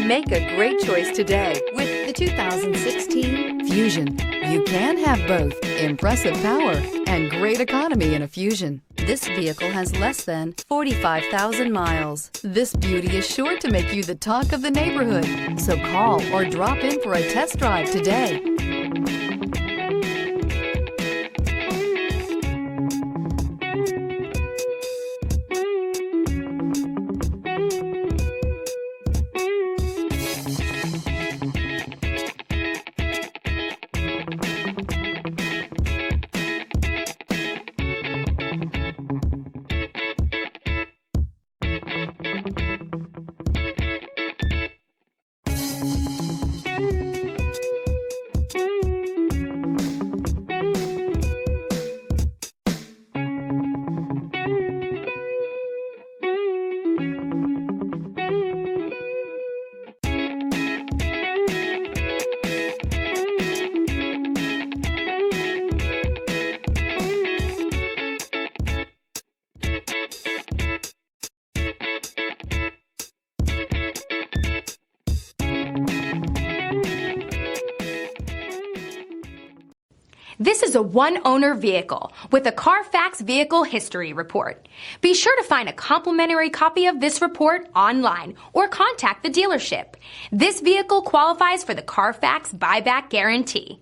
Make a great choice today with the 2016 Fusion. You can have both impressive power and great economy in a Fusion. This vehicle has less than 45,000 miles. This beauty is sure to make you the talk of the neighborhood. So call or drop in for a test drive today. This is a one-owner vehicle with a Carfax Vehicle History Report. Be sure to find a complimentary copy of this report online or contact the dealership. This vehicle qualifies for the Carfax Buyback Guarantee.